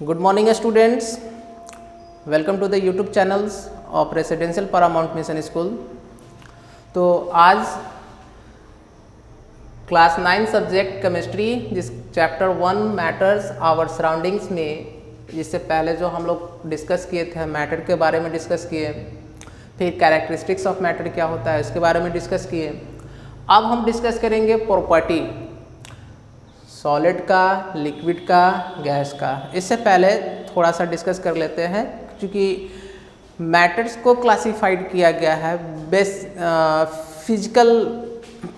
Good morning students, welcome to the YouTube channels of residential paramount mission school. तो आज class 9 subject chemistry जिस chapter 1 matters our surroundings में, जिससे पहले जो हम लोग डिस्कस किए थे मैटर के बारे में डिस्कस किए, फिर कैरेक्टरिस्टिक्स ऑफ मैटर क्या होता है इसके बारे में डिस्कस किए। अब हम डिस्कस करेंगे प्रॉपर्टी सॉलिड का, लिक्विड का, गैस का। इससे पहले थोड़ा सा डिस्कस कर लेते हैं, क्योंकि मैटर्स को क्लासिफाइड किया गया है फिजिकल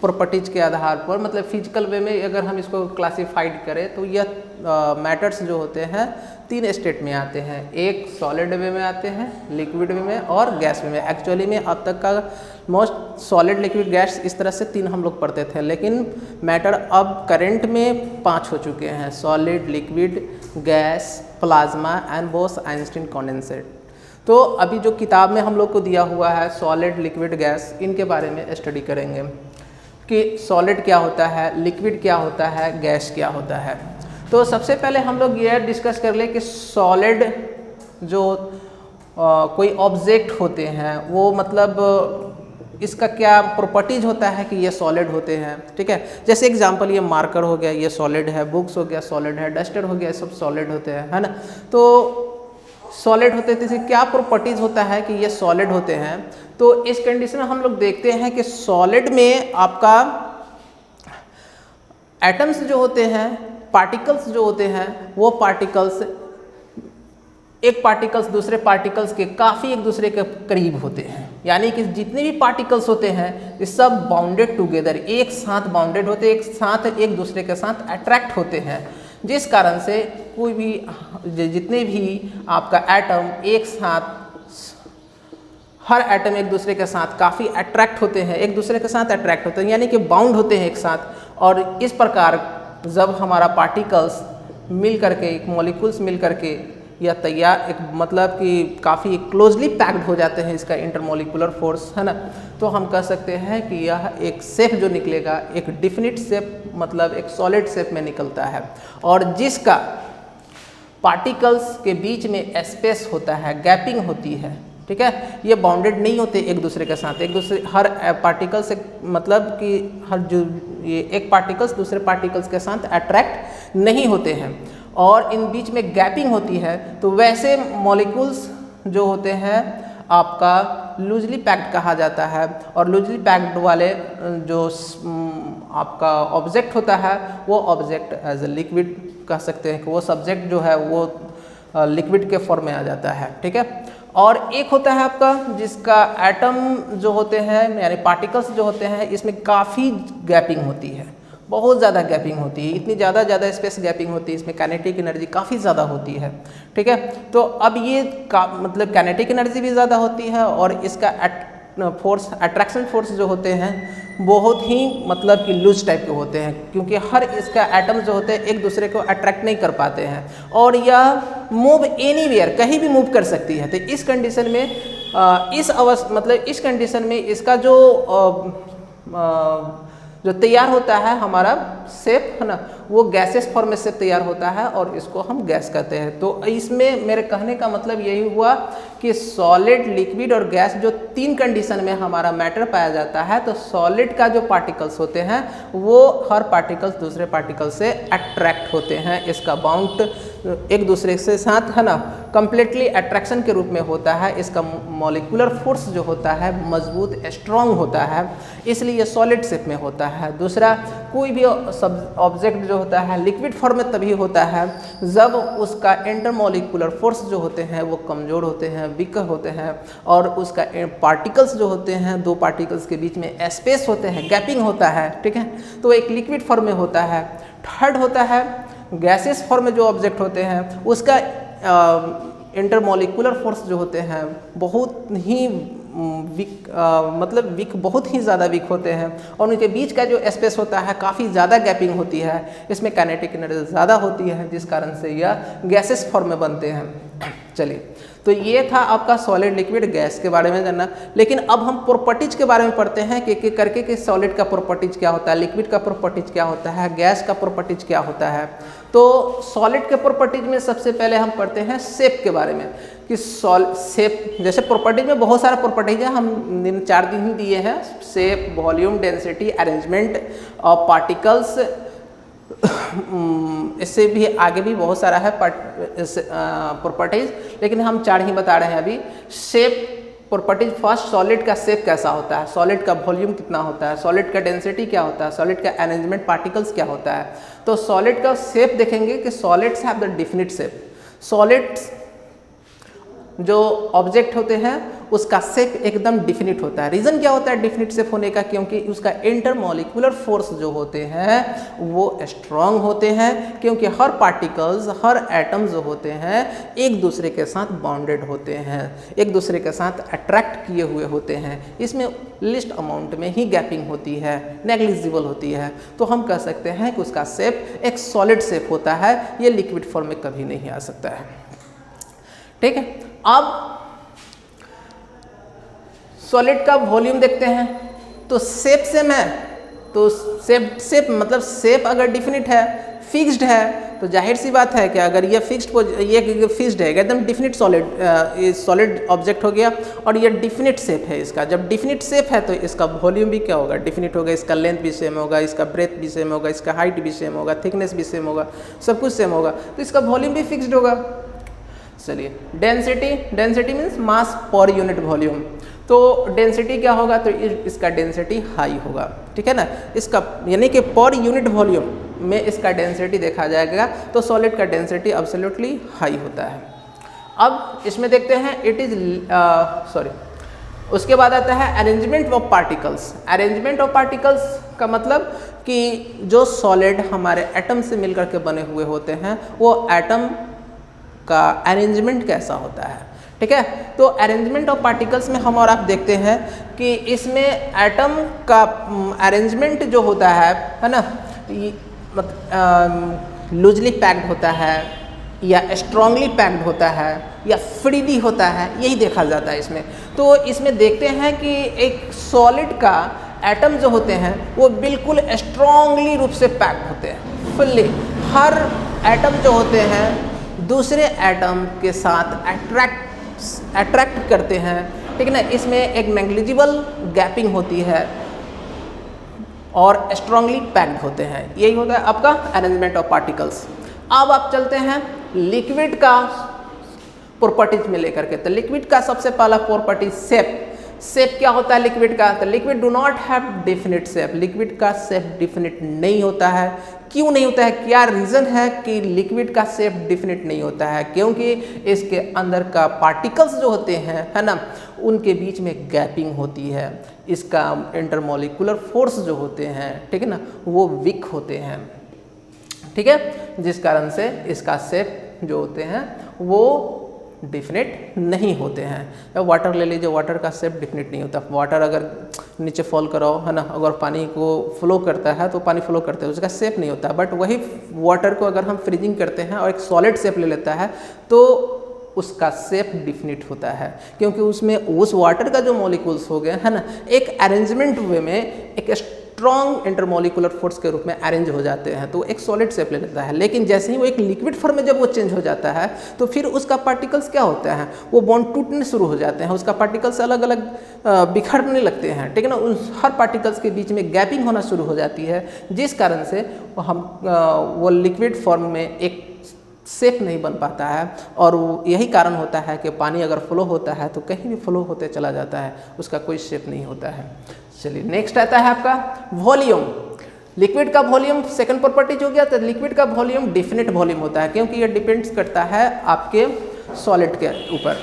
प्रॉपर्टीज के आधार पर, मतलब फिजिकल वे में अगर हम इसको क्लासिफाइड करें तो यह मैटर्स जो होते हैं 3 स्टेट में आते हैं। एक सॉलिड वे में आते हैं, लिक्विड वे में और गैस वे में। एक्चुअली में अब तक का मोस्ट सॉलिड, लिक्विड, गैस इस तरह से 3 हम लोग पढ़ते थे, लेकिन मैटर अब करंट में 5 हो चुके हैं: solid, liquid, gas, plasma and Bose-Einstein condensate. तो अभी जो किताब में हम लोग को दिया हुआ है सॉलिड, लिक्विड, गैस, इनके बारे में स्टडी करेंगे कि सॉलिड क्या होता है, लिक्विड क्या होता है, गैस क्या होता है। तो सबसे पहले हम लोग ये डिस्कस कर ले कि सॉलिड जो कोई ऑब्जेक्ट होते हैं वो मतलब इसका क्या प्रॉपर्टीज होता है कि ये सॉलिड होते हैं। ठीक है, जैसे एग्जांपल ये मार्कर हो गया, ये सॉलिड है, बुक्स हो गया सॉलिड है, डस्टर हो गया, सब सॉलिड होते हैं, है ना। तो सॉलिड होते हैं तो इसकी क्या प्रॉपर्टीज होता है कि ये सॉलिड होते हैं। तो इस कंडीशन में हम लोग देखते हैं कि सॉलिड में आपका एटम्स जो होते हैं, पार्टिकल्स जो होते हैं, वो पार्टिकल्स एक पार्टिकल्स दूसरे पार्टिकल्स के काफ़ी एक दूसरे के करीब होते हैं। यानी कि जितने भी पार्टिकल्स होते हैं ये सब बाउंडेड टुगेदर, एक साथ बाउंडेड होते हैं, एक साथ एक दूसरे के साथ अट्रैक्ट होते हैं, जिस कारण से कोई भी जितने भी आपका एटम एक साथ, हर एटम एक दूसरे के साथ काफ़ी अट्रैक्ट होते हैं, एक दूसरे के साथ अट्रैक्ट होते हैं, यानी कि बाउंड होते हैं एक साथ। और इस प्रकार जब हमारा पार्टिकल्स मिल करके, एक मॉलिक्यूल्स मिल करके या तैयार एक मतलब कि काफ़ी क्लोजली पैक्ड हो जाते हैं, इसका इंटरमोलिकुलर फोर्स, है ना। तो हम कह सकते हैं कि यह एक शेप जो निकलेगा एक डिफिनिट शेप, मतलब एक सॉलिड शेप में निकलता है, और जिसका पार्टिकल्स के बीच में स्पेस होता है, गैपिंग होती है। ठीक है, ये बाउंडेड नहीं होते एक दूसरे के साथ, एक दूसरे हर पार्टिकल से, मतलब कि हर जो ये एक पार्टिकल्स दूसरे पार्टिकल्स के साथ अट्रैक्ट नहीं होते हैं, और इन बीच में गैपिंग होती है। तो वैसे मॉलिक्यूल्स जो होते हैं आपका लूजली पैक्ड कहा जाता है, और लूजली पैक्ड वाले जो आपका ऑब्जेक्ट होता है वो ऑब्जेक्ट एज ए लिक्विड कह सकते हैं कि वो सब्जेक्ट जो है वो लिक्विड के फॉर्म में आ जाता है। ठीक है, और एक होता है आपका जिसका एटम जो होते हैं यानी पार्टिकल्स जो होते हैं, इसमें काफ़ी गैपिंग होती है, बहुत ज़्यादा गैपिंग होती है, इतनी ज़्यादा स्पेस गैपिंग होती है, इसमें काइनेटिक एनर्जी काफ़ी ज़्यादा होती है। ठीक है, तो अब ये मतलब काइनेटिक एनर्जी भी ज़्यादा होती है, और इसका फोर्स, अट्रैक्शन फोर्स जो होते हैं बहुत ही मतलब कि लूज टाइप के होते हैं, क्योंकि हर इसका एटम जो होते हैं एक दूसरे को अट्रैक्ट नहीं कर पाते हैं, और यह मूव एनीवेयर, कहीं भी मूव कर सकती है। तो इस कंडीशन में इस कंडीशन में इसका जो तैयार होता है हमारा शेप, है ना, वो गैसेस फॉर्म में से तैयार होता है, और इसको हम गैस कहते हैं। तो इसमें मेरे कहने का मतलब यही हुआ कि सॉलिड, लिक्विड और गैस जो 3 कंडीशन में हमारा मैटर पाया जाता है, तो सॉलिड का जो पार्टिकल्स होते हैं वो हर पार्टिकल्स दूसरे पार्टिकल से अट्रैक्ट होते हैं, इसका बाउंड एक दूसरे से साथ, है ना, कंप्लीटली अट्रैक्शन के रूप में होता है। इसका मॉलिक्यूलर फोर्स जो होता है मजबूत, स्ट्रॉन्ग होता है, इसलिए ये सॉलिड शेप में होता है। दूसरा, कोई भी ऑब्जेक्ट जो होता है लिक्विड फॉर्म में तभी होता है जब उसका इंटरमोलिकुलर फोर्स जो होते हैं वो कमज़ोर होते हैं, वीक होते हैं, और उसका पार्टिकल्स जो होते हैं, 2 पार्टिकल्स के बीच में स्पेस होते हैं, गैपिंग होता है। ठीक है, तो एक लिक्विड फॉर्म में होता है। थर्ड होता है गैसेस फॉर्म में जो ऑब्जेक्ट होते हैं उसका इंटरमोलिकुलर फोर्स जो होते हैं बहुत ही वीक, मतलब वीक, बहुत ही ज़्यादा वीक होते हैं, और उनके बीच का जो स्पेस होता है काफ़ी ज़्यादा गैपिंग होती है, इसमें काइनेटिक एनर्जी ज़्यादा होती है, जिस कारण से यह गैसेस फॉर्म में बनते हैं। चलिए, तो ये था आपका सॉलिड लिक्विड गैस के बारे में जानना। लेकिन अब हम प्रॉपर्टीज के बारे में पढ़ते हैं कि करके कि सॉलिड का प्रॉपर्टीज क्या होता है, लिक्विड का प्रॉपर्टीज क्या होता है, गैस का प्रॉपर्टीज क्या होता है। तो सॉलिड के प्रॉपर्टीज में सबसे पहले हम पढ़ते हैं शेप के बारे में कि शेप, जैसे प्रॉपर्टीज में बहुत सारा प्रॉपर्टीज है, हम 4 दिन ही दिए हैं, शेप, वॉल्यूम, डेंसिटी, अरेंजमेंट और पार्टिकल्स। इससे भी आगे भी बहुत सारा है प्रॉपर्टीज, लेकिन हम 4 ही बता रहे हैं अभी। शेप प्रॉपर्टीज, फर्स्ट सॉलिड का शेप कैसा होता है, सॉलिड का वॉल्यूम कितना होता है, सॉलिड का डेंसिटी क्या होता है, सॉलिड का अरेंजमेंट पार्टिकल्स क्या होता है। तो सॉलिड का शेप देखेंगे कि solids have the definite shape. Solids जो ऑब्जेक्ट होते हैं उसका शेप एकदम डिफिनिट होता है। रीज़न क्या होता है डिफिनिट शेप होने का, क्योंकि उसका इंटरमॉलिक्यूलर फोर्स जो होते हैं वो स्ट्रॉन्ग होते हैं, क्योंकि हर पार्टिकल्स, हर एटम जो होते हैं एक दूसरे के साथ बॉन्डेड होते हैं, एक दूसरे के साथ अट्रैक्ट किए हुए होते हैं। इसमें लिस्ट अमाउंट में ही गैपिंग होती है, नेग्लिजिबल होती है। तो हम कह सकते हैं कि उसका शेप एक सॉलिड शेप होता है, ये लिक्विड फॉर्म में कभी नहीं आ सकता है। ठीक है, अब सॉलिड का वॉल्यूम देखते हैं। तो शेप सेम है, तो शेप मतलब शेप अगर डिफिनिट है, फिक्स्ड है, तो जाहिर सी बात है कि अगर ये ये फिक्स्ड है, एकदम डिफिनिट सॉलिड ऑब्जेक्ट हो गया और ये डिफिनिट शेप है इसका। जब डिफिनिट शेप है तो इसका वॉल्यूम भी क्या होगा, डिफिनिट होगा। इसका लेंथ भी सेम होगा, इसका ब्रेथ भी सेम होगा, इसका हाइट भी सेम होगा, थिकनेस भी सेम होगा, सब कुछ सेम होगा, तो इसका वॉल्यूम भी फिक्स्ड होगा। चलिए, density means mass per unit volume. तो डेंसिटी क्या होगा, तो इसका डेंसिटी हाई होगा। ठीक है ना, इसका यानी कि पर यूनिट वॉल्यूम में इसका डेंसिटी देखा जाएगा, तो सॉलिड का डेंसिटी एब्सोल्युटली हाई होता है। अब इसमें देखते हैं उसके बाद आता है arrangement of particles. Arrangement of particles का मतलब कि जो सॉलिड हमारे एटम से मिलकर के बने हुए होते हैं वो एटम का अरेंजमेंट कैसा होता है। ठीक है, तो अरेंजमेंट ऑफ पार्टिकल्स में हम और आप देखते हैं कि इसमें एटम का अरेंजमेंट जो होता है ना, लूजली पैक्ड होता है या स्ट्रांगली पैक्ड होता है या फ्रीली होता है, यही देखा जाता है इसमें। तो इसमें देखते हैं कि एक सॉलिड का एटम जो होते हैं वो बिल्कुल स्ट्रांगली रूप से पैक्ड होते हैं, फुल्ली। हर एटम जो होते हैं दूसरे एटम के साथ अट्रैक्ट करते हैं। ठीक है ना, इसमें एक नेग्लिजिबल गैपिंग होती है और स्ट्रांगली पैक्ड होते हैं। यही होता है आपका अरेंजमेंट ऑफ पार्टिकल्स। अब आप चलते हैं लिक्विड का प्रॉपर्टीज में लेकर के। तो लिक्विड का सबसे पहला प्रॉपर्टी शेप क्या होता है लिक्विड का, तो liquid do not have definite shape. Liquid का शेप डिफिनिट नहीं होता है। क्यों नहीं होता है, क्या रीज़न है कि लिक्विड का शेप डिफिनिट नहीं होता है? क्योंकि इसके अंदर का पार्टिकल्स जो होते हैं, है ना, उनके बीच में गैपिंग होती है। इसका इंटरमॉलिक्यूलर फोर्स जो होते हैं, ठीक है ना, वो वीक होते हैं। ठीक है, जिस कारण से इसका शेप जो होते हैं वो डिफिनिट नहीं होते हैं। या वाटर ले लीजिए, वाटर का शेप डिफिनिट नहीं होता। वाटर अगर नीचे फॉल कराओ, है ना, अगर पानी को फ्लो करता है तो पानी फ्लो करता है, उसका शेप नहीं होता। बट वही वाटर को अगर हम फ्रीजिंग करते हैं और एक सॉलिड शेप ले लेता है तो उसका शेप डिफिनिट होता है, क्योंकि उसमें उस वाटर का जो मॉलिक्यूल्स हो गए, है ना, एक अरेंजमेंट वे में एक स्ट्रॉन्ग इंटरमॉलिक्यूलर फोर्स के रूप में अरेंज हो जाते हैं, तो एक सॉलिड शेप ले लेता है। लेकिन जैसे ही वो एक लिक्विड फॉर्म में जब वो चेंज हो जाता है तो फिर उसका पार्टिकल्स क्या होता है, वो बॉन्ड टूटने शुरू हो जाते हैं, उसका पार्टिकल्स अलग अलग बिखरने लगते हैं। ठीक है ना, उन हर पार्टिकल्स के बीच में गैपिंग होना शुरू हो जाती है, जिस कारण से वो लिक्विड फॉर्म में एक शेप नहीं बन पाता है। और यही कारण होता है कि पानी अगर फ्लो होता है तो कहीं भी फ्लो होते चला जाता है, उसका कोई शेप नहीं होता है। चलिए, नेक्स्ट आता है आपका वॉल्यूम। लिक्विड का वॉल्यूम सेकंड प्रॉपर्टी हो गया। तो लिक्विड का वॉल्यूम डिफिनिट वॉल्यूम होता है, क्योंकि ये डिपेंड्स करता है आपके सॉलिड के ऊपर।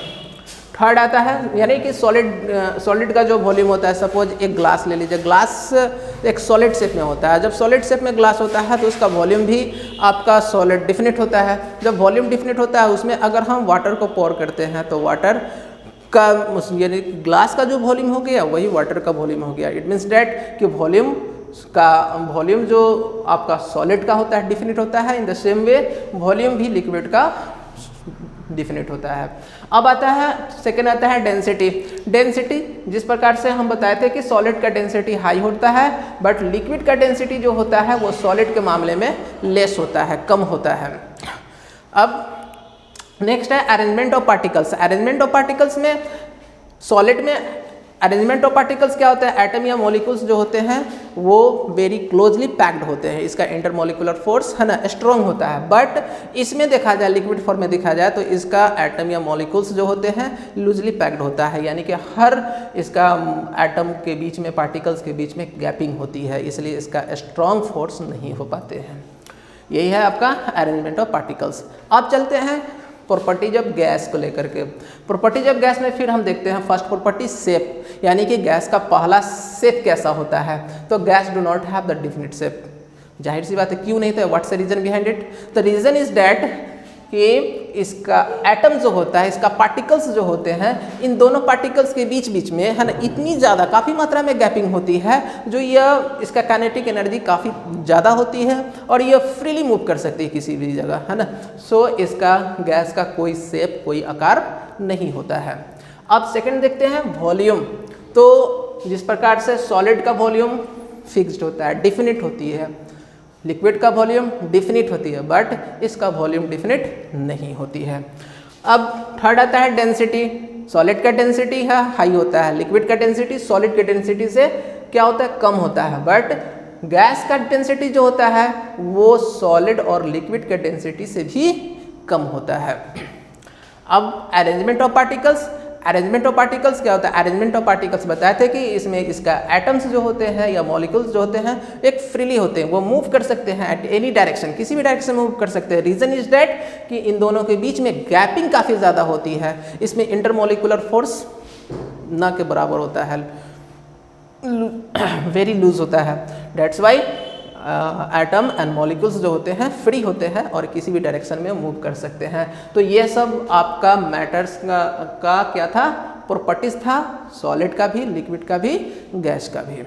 थर्ड आता है, यानी कि सॉलिड का जो वॉल्यूम होता है, सपोज एक ग्लास ले लीजिए। ग्लास एक सॉलिड शेप में होता है। जब सॉलिड शेप में ग्लास होता है तो उसका वॉल्यूम भी आपका सॉलिड डिफिनिट होता है। जब वॉल्यूम डिफिनिट होता है उसमें अगर हम वाटर को पोर करते हैं तो वाटर का यानी ग्लास का जो वॉल्यूम हो गया वही वाटर का वॉल्यूम हो गया। इट मीन्स डैट कि वॉल्यूम जो आपका सॉलिड का होता है डिफिनिट होता है। In the same way volume भी लिक्विड का डिफिनिट होता है। अब आता है सेकेंड आता है डेंसिटी। डेंसिटी जिस प्रकार से हम बताए थे कि सॉलिड का डेंसिटी हाई होता है, बट लिक्विड का डेंसिटी जो होता है वो सॉलिड के मामले में लेस होता है, कम होता है। अब नेक्स्ट है arrangement of particles. Arrangement of particles में सॉलिड में अरेंजमेंट ऑफ पार्टिकल्स क्या होता है, एटम या मॉलिक्यूल्स जो होते हैं वो वेरी क्लोजली पैक्ड होते हैं, इसका इंटरमॉलिक्यूलर फोर्स है ना स्ट्रॉन्ग होता है। बट इसमें देखा जाए, लिक्विड फॉर्म में देखा जाए तो इसका एटम या मॉलिक्यूल्स जो होते हैं लूजली पैक्ड होता है, यानी कि हर इसका एटम के बीच में, पार्टिकल्स के बीच में गैपिंग होती है, इसलिए इसका स्ट्रॉन्ग फोर्स नहीं हो पाते हैं। यही है आपका अरेंजमेंट ऑफ पार्टिकल्स। अब चलते हैं प्रॉपर्टीज ऑफ गैस को लेकर के। प्रॉपर्टीज ऑफ गैस में फिर हम देखते हैं फर्स्ट प्रॉपर्टी शेप, यानी कि गैस का पहला शेप कैसा होता है। तो gas do not have the definite shape. जाहिर सी बात है, क्यों नहीं था, what's the reason behind it. The reason is that कि इसका एटम जो होता है, इसका पार्टिकल्स जो होते हैं, इन दोनों पार्टिकल्स के बीच में है ना इतनी ज़्यादा काफ़ी मात्रा में गैपिंग होती है, जो यह इसका काइनेटिक एनर्जी काफ़ी ज़्यादा होती है और यह फ्रीली मूव कर सकती है किसी भी जगह, है ना। सो इसका गैस का कोई शेप, कोई आकार नहीं होता है। अब सेकंड देखते हैं वॉल्यूम। तो जिस प्रकार से सॉलिड का वॉल्यूम फिक्स्ड होता है, डिफिनिट होती है, लिक्विड का वॉल्यूम डिफिनिट होती है, बट इसका वॉल्यूम डिफिनिट नहीं होती है। अब थर्ड आता है डेंसिटी। सॉलिड का डेंसिटी है हाई होता है, लिक्विड का डेंसिटी सॉलिड के डेंसिटी से क्या होता है, कम होता है। बट गैस का डेंसिटी जो होता है वो सॉलिड और लिक्विड के डेंसिटी से भी कम होता है। अब arrangement of particles. Arrangement of particles क्या होता है, अरेंजमेंट ऑफ पार्टिकल्स बताए थे कि इसमें इसका एटम्स जो होते हैं या मॉलिक्यूल्स जो होते हैं एक फ्रीली होते हैं, वो मूव कर सकते हैं एट एनी डायरेक्शन, किसी भी डायरेक्शन में मूव कर सकते हैं। रीजन इज दैट कि इन दोनों के बीच में गैपिंग काफ़ी ज़्यादा होती है, इसमें इंटरमॉलिक्यूलर फोर्स ना के बराबर होता है, वेरी लूज होता है। That's why atom and molecules जो होते हैं फ्री होते हैं और किसी भी डायरेक्शन में मूव कर सकते हैं। तो ये सब आपका मैटर्स का क्या था, प्रॉपर्टीज था, सॉलिड का भी, लिक्विड का भी, गैस का भी।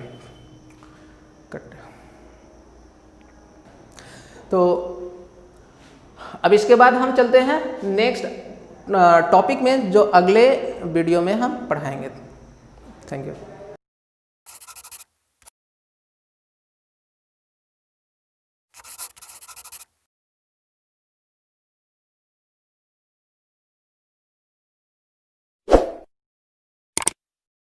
तो अब इसके बाद हम चलते हैं नेक्स्ट टॉपिक में, जो अगले वीडियो में हम पढ़ाएंगे। Thank you.